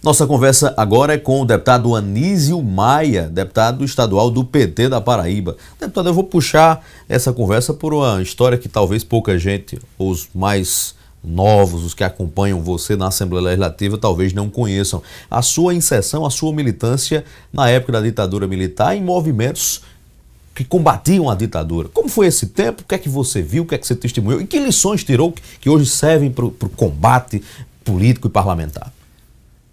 Nossa conversa agora é com o deputado Anísio Maia, deputado estadual do PT da Paraíba. Deputado, eu vou puxar essa conversa por uma história que talvez pouca gente, os mais novos, os que acompanham você na Assembleia Legislativa, talvez não conheçam. A sua inserção, a sua militância na época da ditadura militar em movimentos que combatiam a ditadura. Como foi esse tempo? O que é que você viu? O que é que você testemunhou? E que lições tirou que hoje servem para o combate político e parlamentar?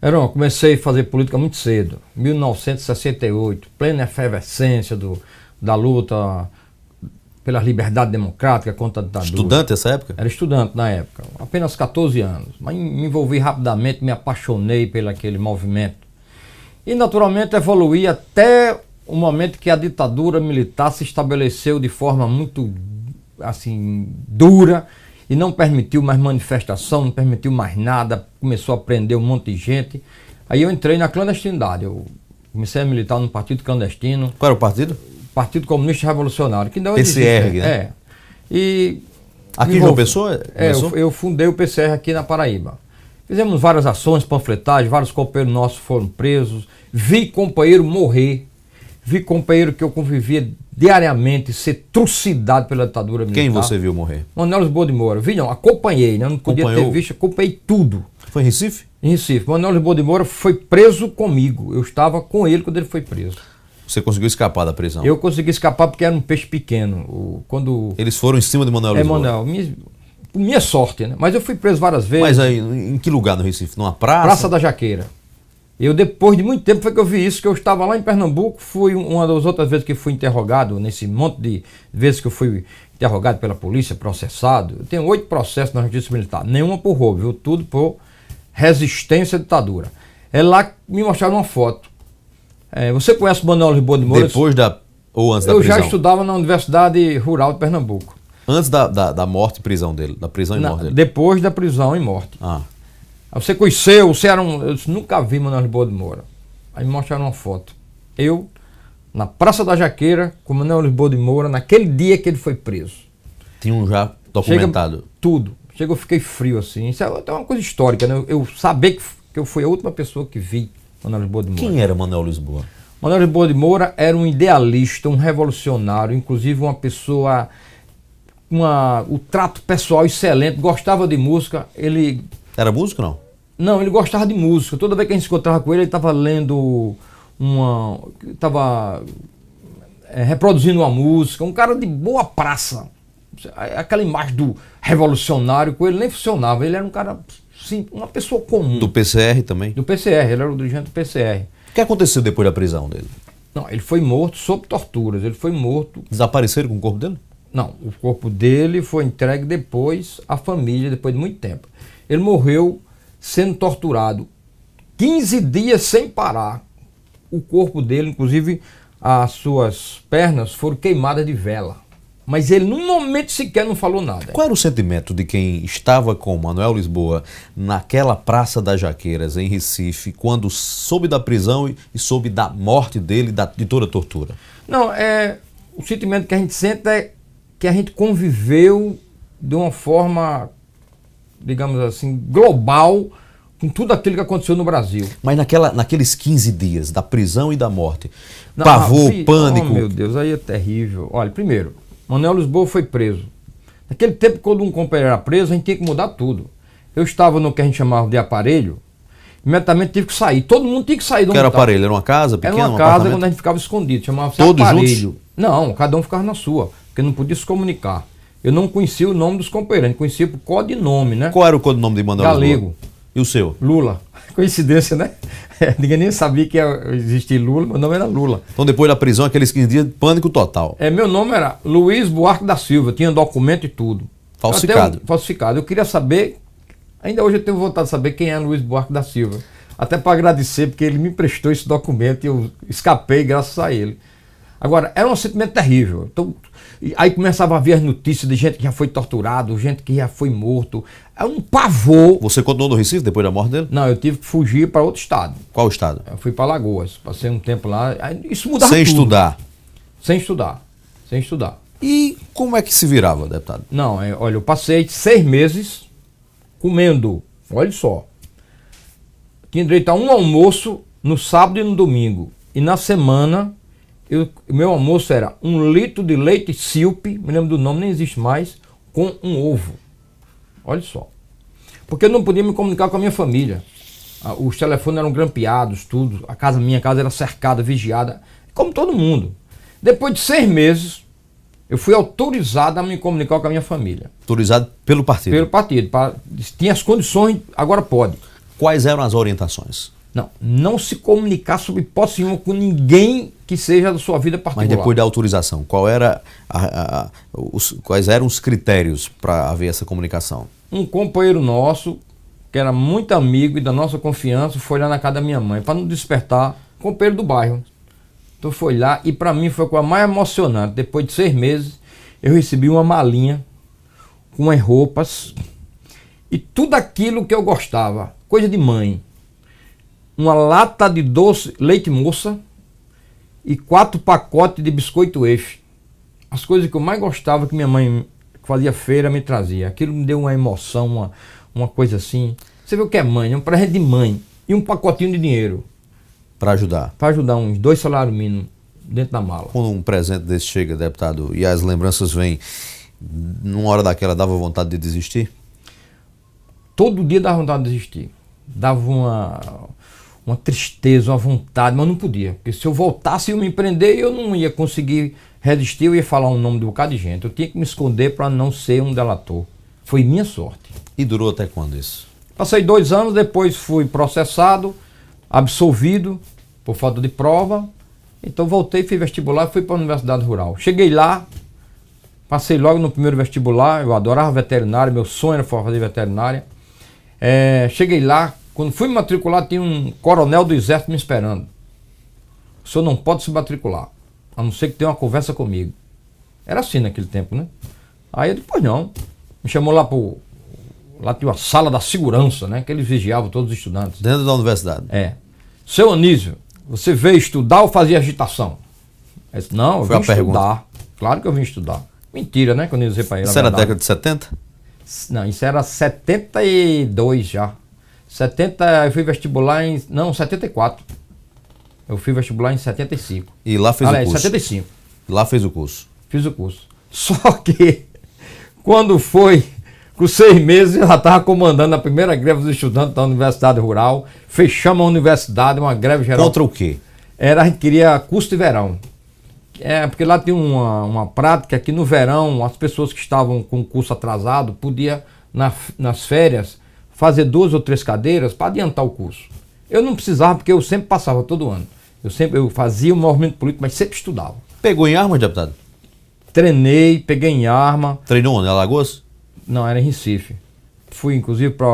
Eu comecei a fazer política muito cedo, 1968, plena efervescência da luta pela liberdade democrática contra a ditadura. Estudante nessa época? Era estudante na época, apenas 14 anos, mas me envolvi rapidamente, me apaixonei pelo aquele movimento. E naturalmente evoluí até o momento que a ditadura militar se estabeleceu de forma muito assim, dura, e não permitiu mais manifestação, não permitiu mais nada, começou a prender um monte de gente. Aí eu entrei na clandestinidade, eu comecei a militar num partido clandestino. Qual era o partido? Partido Comunista Revolucionário, que não existe. PCR, né? É. E aqui em João Pessoa? Eu fundei o PCR aqui na Paraíba. Fizemos várias ações, panfletagem, vários companheiros nossos foram presos, vi companheiro morrer, vi companheiro que eu convivia diariamente ser trucidado pela ditadura militar. Quem você viu morrer? Manuel Lisboa de Moura. Vi não, acompanhei, né? Não podia ter visto, acompanhei tudo. Foi em Recife? Em Recife. Manuel Lisboa de Moura foi preso comigo. Eu estava com ele quando ele foi preso. Você conseguiu escapar da prisão? Eu consegui escapar porque era um peixe pequeno. Quando eles foram em cima de Manuel Lisboa? Manuel, minha sorte, né? Mas eu fui preso várias vezes. Mas aí, em que lugar no Recife? Numa praça? Praça da Jaqueira. Eu, depois de muito tempo, foi que eu vi isso, que eu estava lá em Pernambuco, fui uma das outras vezes que fui interrogado, nesse monte de vezes que eu fui interrogado pela polícia, processado. Eu tenho 8 processos na Justiça Militar, nenhuma por roubo, viu? Tudo por resistência à ditadura. É lá que me mostraram uma foto. Você conhece o Manuel Lisboa de Moura? Depois ou antes da prisão? Eu já estudava na Universidade Rural de Pernambuco. Antes da morte e prisão dele, da prisão e morte dele? Depois da prisão e morte. Você conheceu, você era eu nunca vi Manuel Lisboa de Moura. Aí me mostraram uma foto. Eu, na Praça da Jaqueira, com Manuel Lisboa de Moura, naquele dia que ele foi preso. Tinha já documentado? Tudo. Eu fiquei frio assim. Isso é uma coisa histórica, né? Eu saber que eu fui a última pessoa que vi Manuel Lisboa de Moura. Quem era Manuel Lisboa? Manuel Lisboa de Moura era um idealista, um revolucionário, inclusive uma pessoa, o trato pessoal excelente, gostava de música. Ele... Era músico ou não? Não, ele gostava de música. Toda vez que a gente se encontrava com ele estava lendo estava reproduzindo uma música. Um cara de boa praça. Aquela imagem do revolucionário com ele nem funcionava. Ele era um cara, sim, uma pessoa comum. Do PCR também? Do PCR, ele era o dirigente do PCR. O que aconteceu depois da prisão dele? Não, ele foi morto sob torturas. Ele foi morto. Desapareceram com o corpo dele? Não, o corpo dele foi entregue depois à família, depois de muito tempo. Ele morreu sendo torturado 15 dias sem parar. O corpo dele, inclusive as suas pernas, foram queimadas de vela. Mas ele, num momento sequer, não falou nada. Qual era o sentimento de quem estava com Manuel Lisboa naquela Praça das Jaqueiras, em Recife, quando soube da prisão e soube da morte dele, de toda a tortura? Não, o sentimento que a gente sente é que a gente conviveu de uma forma, digamos assim, global, com tudo aquilo que aconteceu no Brasil. Mas naqueles 15 dias da prisão e da morte, pavor, pânico... Oh, meu Deus, aí é terrível. Olha, primeiro, Manuel Lisboa foi preso. Naquele tempo, quando um companheiro era preso, a gente tinha que mudar tudo. Eu estava no que a gente chamava de aparelho, imediatamente tive que sair. Todo mundo tinha que sair. Que era aparelho? Era uma casa pequena? Era uma casa onde a gente ficava escondido, chamava-se aparelho. Juntos? Não, cada um ficava na sua, porque não podia se comunicar. Eu não conhecia o nome dos companheiros, a gente conhecia por codinome, né? Qual era o codinome de Manuel Lisboa? Galego. E o seu? Lula. Coincidência, né? Ninguém nem sabia que existia Lula, meu nome era Lula. Então depois da prisão, aqueles 15 dias, pânico total. Meu nome era Luiz Buarque da Silva, tinha documento e tudo. Falsificado. Falsificado. Eu queria saber, ainda hoje eu tenho vontade de saber quem é Luiz Buarque da Silva. Até para agradecer, porque ele me emprestou esse documento e eu escapei graças a ele. Agora, era um sentimento terrível. Então, aí começava a vir as notícias de gente que já foi torturado, gente que já foi morto. É um pavor. Você continuou no Recife depois da morte dele? Não, eu tive que fugir para outro estado. Qual estado? Eu fui para Alagoas. Passei um tempo lá. Isso mudava Sem tudo. estudar? Sem estudar. Sem estudar. E como é que se virava, deputado? Não, olha, eu passei 6 meses comendo. Olha só. tinha direito a um almoço no sábado e no domingo. E na semana, o meu almoço era 1 litro de leite Silp, me lembro do nome, nem existe mais, com um ovo. Olha só. Porque eu não podia me comunicar com a minha família. Os telefones eram grampeados, tudo. Minha casa era cercada, vigiada, como todo mundo. Depois de 6 meses, eu fui autorizado a me comunicar com a minha família. Autorizado pelo partido? Pelo partido. Tinha as condições, agora pode. Quais eram as orientações? Não se comunicar sob hipótese nenhuma com ninguém que seja da sua vida particular. Mas depois da autorização, quais eram os critérios para haver essa comunicação? Um companheiro nosso, que era muito amigo e da nossa confiança, foi lá na casa da minha mãe, para não despertar, companheiro do bairro. Então foi lá e para mim foi a coisa mais emocionante. Depois de 6 meses, eu recebi uma malinha com as roupas e tudo aquilo que eu gostava, coisa de mãe. Uma lata de doce, leite moça e 4 pacotes de biscoito Eiffel. As coisas que eu mais gostava que minha mãe fazia feira me trazia. Aquilo me deu uma emoção, uma coisa assim. Você vê o que é mãe, é um presente de mãe e um pacotinho de dinheiro. Para ajudar? Para ajudar, uns 2 salários mínimos dentro da mala. Quando um presente desse chega, deputado, e as lembranças vêm, numa hora daquela dava vontade de desistir? Todo dia dava vontade de desistir. Dava uma tristeza, uma vontade, mas não podia. Porque se eu voltasse a me empreender, eu não ia conseguir resistir, eu ia falar o nome de um bocado de gente. Eu tinha que me esconder para não ser um delator. Foi minha sorte. E durou até quando isso? Passei 2 anos, depois fui processado, absolvido por falta de prova. Então voltei, fiz vestibular e fui para a Universidade Rural. Cheguei lá, passei logo no primeiro vestibular, eu adorava veterinária, meu sonho era fazer veterinária. Cheguei lá, quando fui me matricular, tinha um coronel do exército me esperando. O senhor não pode se matricular, a não ser que tenha uma conversa comigo. Era assim naquele tempo, né? Aí eu depois não. Me chamou lá tinha uma sala da segurança, né? Que eles vigiavam todos os estudantes. Dentro da universidade? Seu Anísio, você veio estudar ou fazer agitação? Eu disse, não, eu vim estudar. Claro que eu vim estudar. Mentira, né? Quando eu ia dizer para ele. Isso era a década de 70? Não, isso era 72 já. 70, eu fui vestibular em... Não, 74. Eu fui vestibular em 75. E lá fez o curso? 75. Lá fez o curso? Fiz o curso. Só que, quando foi, com 6 meses, eu já estava comandando a primeira greve dos estudantes da Universidade Rural. Fechamos a universidade, uma greve geral. Contra o quê? A gente queria curso de verão. Porque lá tem uma prática que no verão, as pessoas que estavam com o curso atrasado, podiam, nas férias, fazer 2 ou 3 cadeiras para adiantar o curso. Eu não precisava, porque eu sempre passava todo ano. Eu fazia o movimento político, mas sempre estudava. Pegou em arma, deputado? Treinei, peguei em arma. Treinou onde? Em Alagoas? Não, era em Recife. Fui, inclusive, para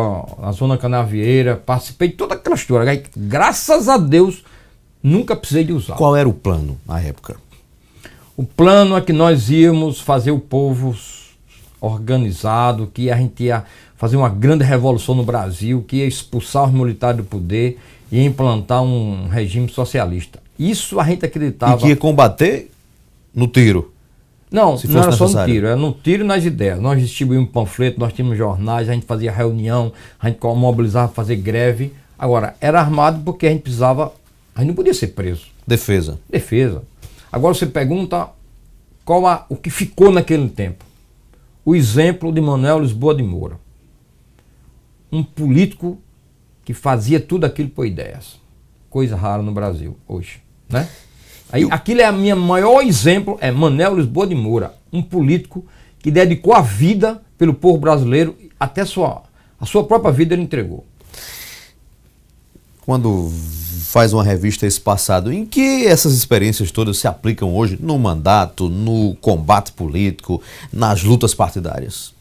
a Zona Canavieira, participei de toda aquela história. Aí, graças a Deus, nunca precisei de usar. Qual era o plano na época? O plano é que nós íamos fazer o povo organizado, que a gente ia fazer uma grande revolução no Brasil, que ia expulsar os militares do poder e ia implantar um regime socialista. Isso a gente acreditava. E que ia combater no tiro? Não, não era só no tiro, era no tiro e nas ideias. Nós distribuímos panfletos, nós tínhamos jornais, a gente fazia reunião, a gente mobilizava para fazer greve. Agora, era armado porque a gente precisava, a gente não podia ser preso. Defesa. Agora você pergunta o que ficou naquele tempo. O exemplo de Manuel Lisboa de Moura. Um político que fazia tudo aquilo por ideias. Coisa rara no Brasil hoje, né? Aquilo é a minha maior exemplo, é Manuel Lisboa de Moura, um político que dedicou a vida pelo povo brasileiro, até a sua própria vida ele entregou. Quando faz uma revista esse passado, em que essas experiências todas se aplicam hoje no mandato, no combate político, nas lutas partidárias?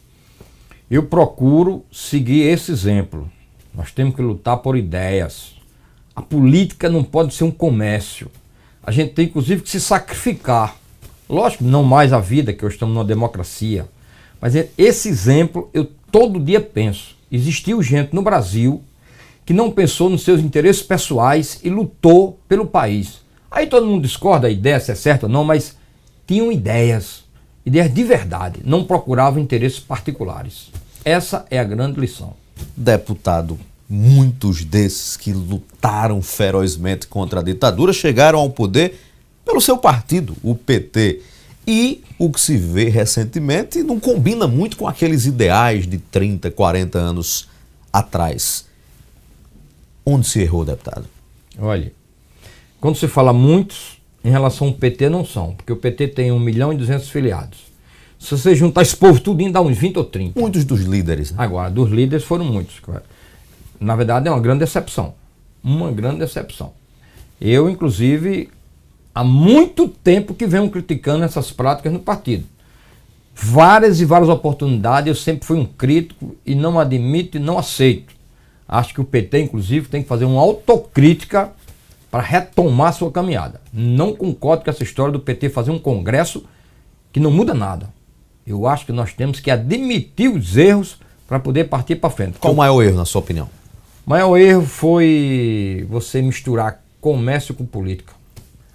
Eu procuro seguir esse exemplo. Nós temos que lutar por ideias. A política não pode ser um comércio. A gente tem, inclusive, que se sacrificar. Lógico, não mais a vida, que hoje estamos numa democracia. Mas esse exemplo, eu todo dia penso. Existiu gente no Brasil que não pensou nos seus interesses pessoais e lutou pelo país. Aí todo mundo discorda a ideia, se é certa ou não, mas tinham ideias de verdade, não procuravam interesses particulares. Essa é a grande lição. Deputado, muitos desses que lutaram ferozmente contra a ditadura chegaram ao poder pelo seu partido, o PT. E o que se vê recentemente não combina muito com aqueles ideais de 30, 40 anos atrás. Onde se errou, deputado? Olha, quando se fala muitos, em relação ao PT não são, porque o PT tem 1.200.000 filiados. Se você juntar esse povo tudinho, dá uns 20 ou 30. Muitos dos líderes, né? Agora, dos líderes foram muitos. Na verdade, é uma grande decepção. Uma grande decepção. Eu, inclusive, há muito tempo que venho criticando essas práticas no partido. Várias e várias oportunidades, eu sempre fui um crítico e não admito e não aceito. Acho que o PT, inclusive, tem que fazer uma autocrítica para retomar sua caminhada. Não concordo com essa história do PT fazer um congresso que não muda nada. Eu acho que nós temos que admitir os erros para poder partir para frente. Qual o maior erro, na sua opinião? O maior erro foi você misturar comércio com política.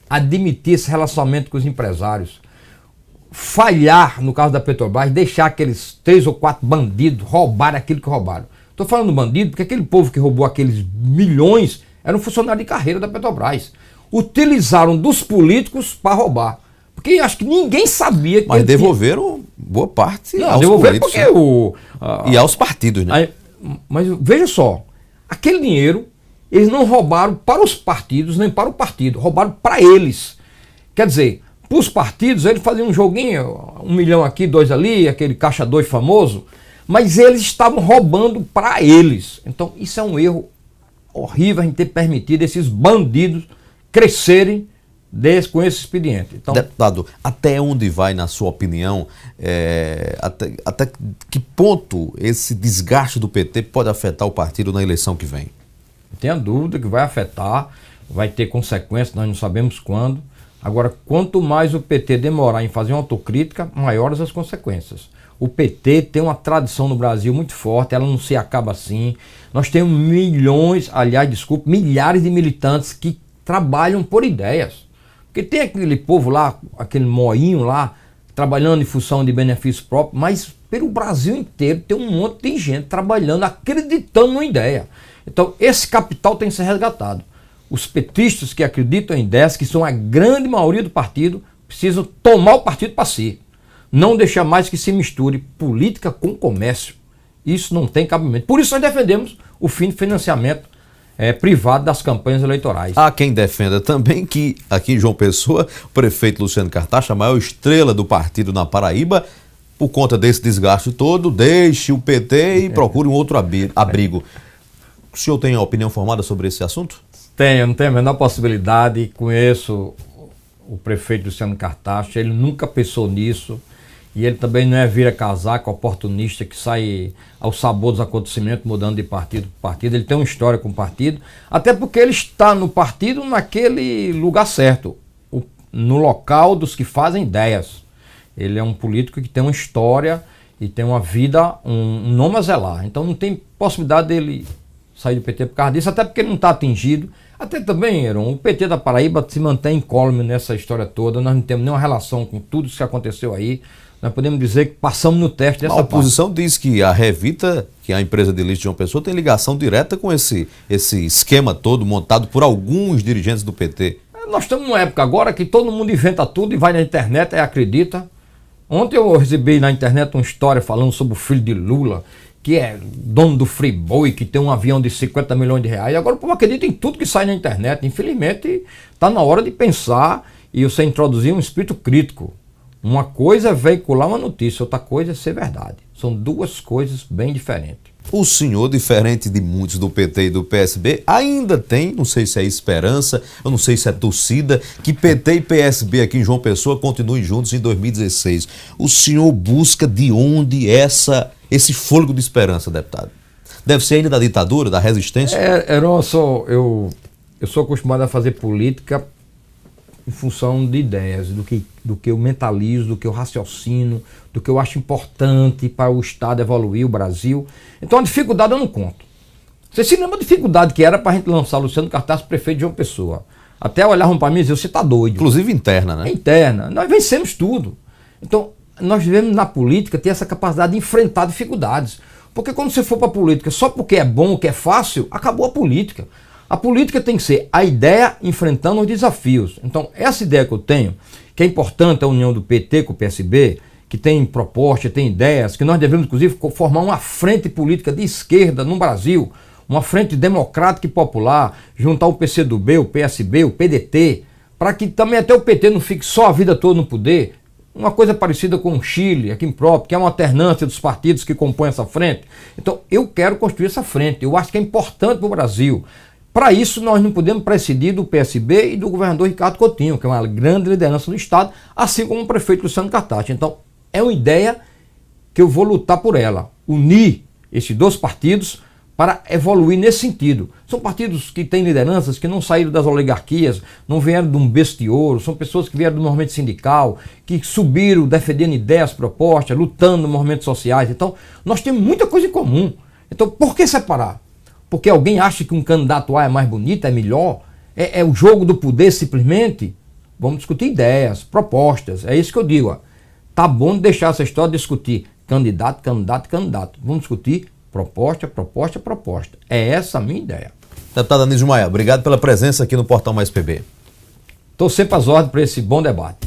Admitir esse relacionamento com os empresários. Falhar, no caso da Petrobras, deixar aqueles 3 ou 4 bandidos roubar aquilo que roubaram. Estou falando bandido porque aquele povo que roubou aqueles milhões era um funcionário de carreira da Petrobras. Utilizaram dos políticos para roubar. Porque acho que ninguém sabia que... Mas devolveram boa parte não, aos devolveram políticos. Porque e aos partidos, né? Mas veja só, aquele dinheiro eles não roubaram para os partidos nem para o partido, roubaram para eles. Quer dizer, para os partidos eles faziam um joguinho, 1 milhão aqui, 2 ali, aquele caixa 2 famoso, mas eles estavam roubando para eles. Então isso é um erro horrível a gente ter permitido esses bandidos crescerem com esse expediente. Então, deputado, até onde vai, na sua opinião, até que ponto esse desgaste do PT pode afetar o partido na eleição que vem? não tenha dúvida que vai afetar, vai ter consequências, nós não sabemos quando. Agora, quanto mais o PT demorar em fazer uma autocrítica, maiores as consequências. O PT tem uma tradição no Brasil muito forte, ela não se acaba assim. Nós temos milhares de militantes que trabalham por ideias. Porque tem aquele povo lá, aquele moinho lá, trabalhando em função de benefício próprio, mas pelo Brasil inteiro tem um monte de gente trabalhando, acreditando numa ideia. Então esse capital tem que ser resgatado. Os petistas que acreditam em ideias, que são a grande maioria do partido, precisam tomar o partido para si. Não deixar mais que se misture política com comércio. Isso não tem cabimento. Por isso nós defendemos o fim de financiamento privado das campanhas eleitorais. Há quem defenda também que aqui em João Pessoa, o prefeito Luciano Cartacho, a maior estrela do partido na Paraíba, por conta desse desgaste todo, deixe o PT e procure um outro abrigo. O senhor tem opinião formada sobre esse assunto? Tenho, não tenho a menor possibilidade. Conheço o prefeito Luciano Cartacho, ele nunca pensou nisso. E ele também não é vira-casaca, oportunista, que sai ao sabor dos acontecimentos, mudando de partido para partido. Ele tem uma história com o partido, até porque ele está no partido naquele lugar certo, no local dos que fazem ideias. Ele é um político que tem uma história e tem uma vida, um nome a zelar. Então não tem possibilidade dele sair do PT por causa disso, até porque ele não está atingido. Até também, Heron, o PT da Paraíba se mantém incólume nessa história toda, nós não temos nenhuma relação com tudo isso que aconteceu aí. Nós podemos dizer que passamos no teste dessa parte. A oposição diz que a Revita, que é a empresa de lixo de João Pessoa, tem ligação direta com esse esquema todo montado por alguns dirigentes do PT. Nós estamos numa época agora que todo mundo inventa tudo e vai na internet e acredita. Ontem eu recebi na internet uma história falando sobre o filho de Lula, que é dono do Friboi, que tem um avião de 50 milhões de reais. Agora o povo acredita em tudo que sai na internet. Infelizmente, está na hora de pensar e você introduzir um espírito crítico. Uma coisa é veicular uma notícia, outra coisa é ser verdade. São duas coisas bem diferentes. O senhor, diferente de muitos do PT e do PSB, ainda tem, não sei se é esperança, eu não sei se é torcida, que PT e PSB aqui em João Pessoa continuem juntos em 2016. O senhor busca de onde esse fôlego de esperança, deputado? Deve ser ainda da ditadura, da resistência? Eu sou acostumado a fazer política em função de ideias, do que eu mentalizo, do que eu raciocino, do que eu acho importante para o Estado evoluir, o Brasil. Então a dificuldade eu não conto. Você se lembra da dificuldade que era para a gente lançar Luciano Cartacho prefeito de João Pessoa? Até olhavam para mim e diziam, você está doido. Inclusive interna, né? É interna. Nós vencemos tudo. Então nós devemos na política ter essa capacidade de enfrentar dificuldades. Porque quando você for para a política só porque é bom, que é fácil, acabou a política. A política tem que ser a ideia enfrentando os desafios. Então, essa ideia que eu tenho, que é importante a união do PT com o PSB, que tem proposta, tem ideias, que nós devemos, inclusive, formar uma frente política de esquerda no Brasil, uma frente democrática e popular, juntar o PCdoB, o PSB, o PDT, para que também até o PT não fique só a vida toda no poder. Uma coisa parecida com o Chile, aqui em próprio, que é uma alternância dos partidos que compõem essa frente. Então, eu quero construir essa frente. Eu acho que é importante para o Brasil. Para isso, nós não podemos prescindir do PSB e do governador Ricardo Coutinho, que é uma grande liderança do Estado, assim como o prefeito Luciano Cartacho. Então, é uma ideia que eu vou lutar por ela. Unir esses dois partidos para evoluir nesse sentido. São partidos que têm lideranças que não saíram das oligarquias, não vieram de um berço de ouro, são pessoas que vieram do movimento sindical, que subiram defendendo ideias, propostas, lutando nos movimentos sociais. Então, nós temos muita coisa em comum. Então, por que separar? Porque alguém acha que um candidato A é mais bonito, é melhor? É o jogo do poder simplesmente? Vamos discutir ideias, propostas. É isso que eu digo. Ó. Tá bom deixar essa história de discutir candidato, candidato, candidato. Vamos discutir proposta, proposta, proposta. É essa a minha ideia. Deputado Anísio Maia, obrigado pela presença aqui no Portal Mais PB. Estou sempre às ordens para esse bom debate.